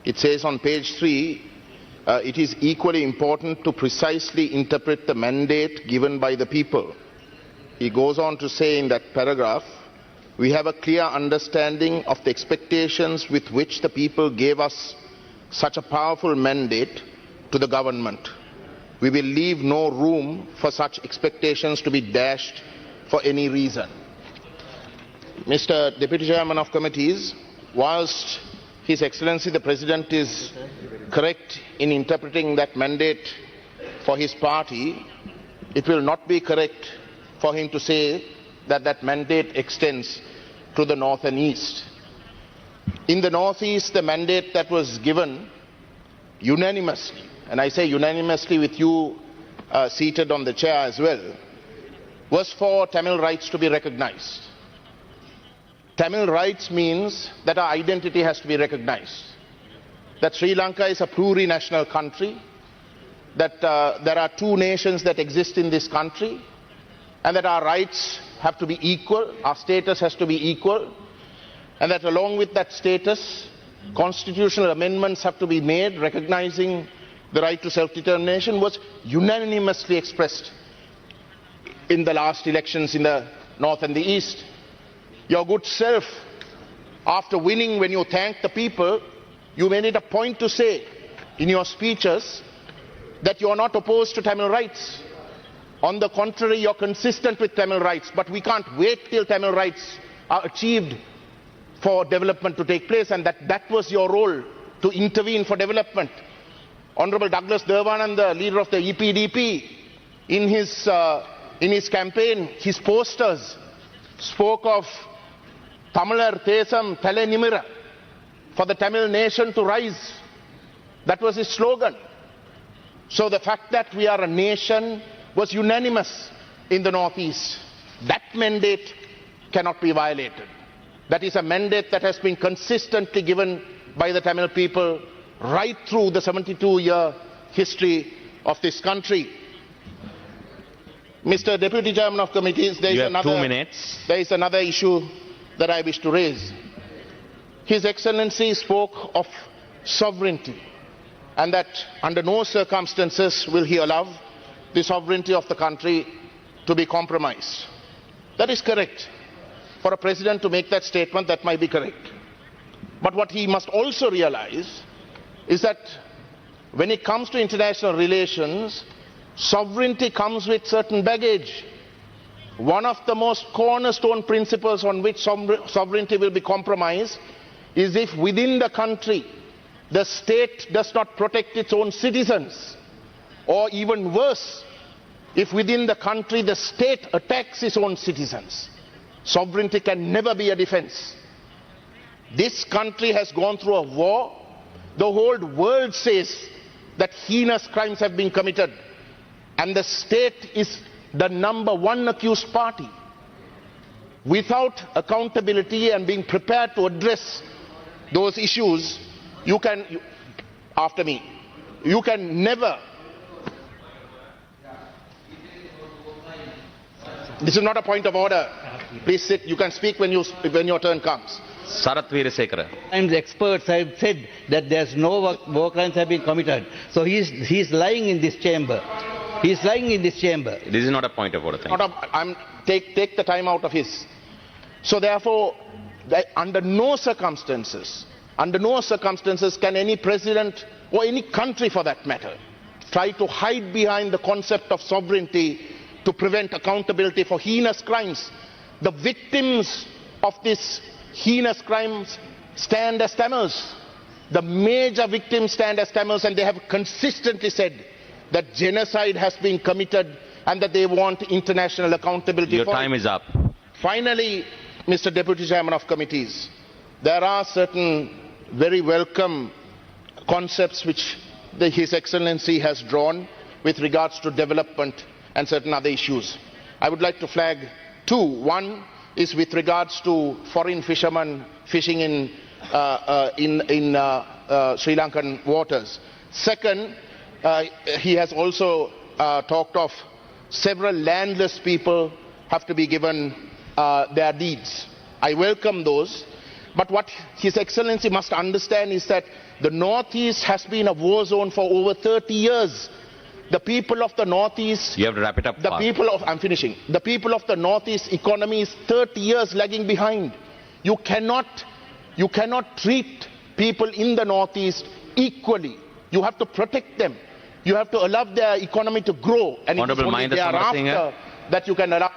It says on page 3, it is equally important to precisely interpret the mandate given by the people. He goes on to say in that paragraph, we have a clear understanding of the expectations with which the people gave us such a powerful mandate to the government. We will leave no room for such expectations to be dashed for any reason. Mr. Deputy Chairman of Committees, whilst His Excellency the President is correct in interpreting that mandate for his party, it will not be correct for him to say that that mandate extends to the north and east. In the northeast, the mandate that was given unanimously, and I say unanimously with you seated on the chair as well, was for Tamil rights to be recognized. Tamil rights means that our identity has to be recognized, that Sri Lanka is a plurinational country, that there are two nations that exist in this country, and that our rights have to be equal, our status has to be equal, and that along with that status, constitutional amendments have to be made recognizing the right to self-determination was unanimously expressed in the last elections in the north and the east. Your good self, after winning, when you thanked the people, you made it a point to say in your speeches that you are not opposed to Tamil rights. On the contrary, you are consistent with Tamil rights, but we can't wait till Tamil rights are achieved for development to take place, and that was your role, to intervene for development. Honorable Douglas Devananda, leader of the EPDP, in his campaign, his posters spoke of Tamilar Thesam Thale Nimira, for the Tamil nation to rise. That was his slogan. So the fact that we are a nation was unanimous in the northeast. That mandate cannot be violated. That is a mandate that has been consistently given by the Tamil people right through the 72-year history of this country. Mr. Deputy Chairman of Committees, there is another issue that I wish to raise. His Excellency spoke of sovereignty, and that under no circumstances will he allow the sovereignty of the country to be compromised. That is correct. For a president to make that statement, that might be correct. But what he must also realize is that when it comes to international relations, sovereignty comes with certain baggage. One of the most cornerstone principles on which sovereignty will be compromised is if within the country the state does not protect its own citizens, or even worse, if within the country the state attacks its own citizens. Sovereignty can never be a defense. This country has gone through a war. The whole world says that heinous crimes have been committed, and the state is the #1 accused party. Without accountability and being prepared to address those issues, you can never. This is not a point of order. Please sit. You can speak when your turn comes. Sarath Veerasekara. Times experts have said that there's no war crimes have been committed. So he's lying in this chamber. He's lying in this chamber. This is not a point of order. Take the time out of his. So therefore, under no circumstances can any president or any country for that matter try to hide behind the concept of sovereignty to prevent accountability for heinous crimes. The victims of these heinous crimes stand as Tamils. The major victims stand as Tamils, and they have consistently said that genocide has been committed and that they want international accountability. Your time is up. Finally, Mr. Deputy Chairman of Committees, there are certain very welcome concepts which His Excellency has drawn with regards to development and certain other issues. I would like to flag two. One is with regards to foreign fishermen fishing in Sri Lankan waters. Second, he has also talked of several landless people have to be given their deeds. I welcome those, But what His Excellency must understand is that the Northeast has been a war zone for over 30 years. The people of the Northeast, You have to wrap it up. the fast. people of, I'm finishing, the people of the Northeast economy is 30 years lagging behind. You cannot treat people in the Northeast equally. You have to protect them. You have to allow their economy to grow. And Honorable it is only Mahinda Samarasinha. thereafter that you can allow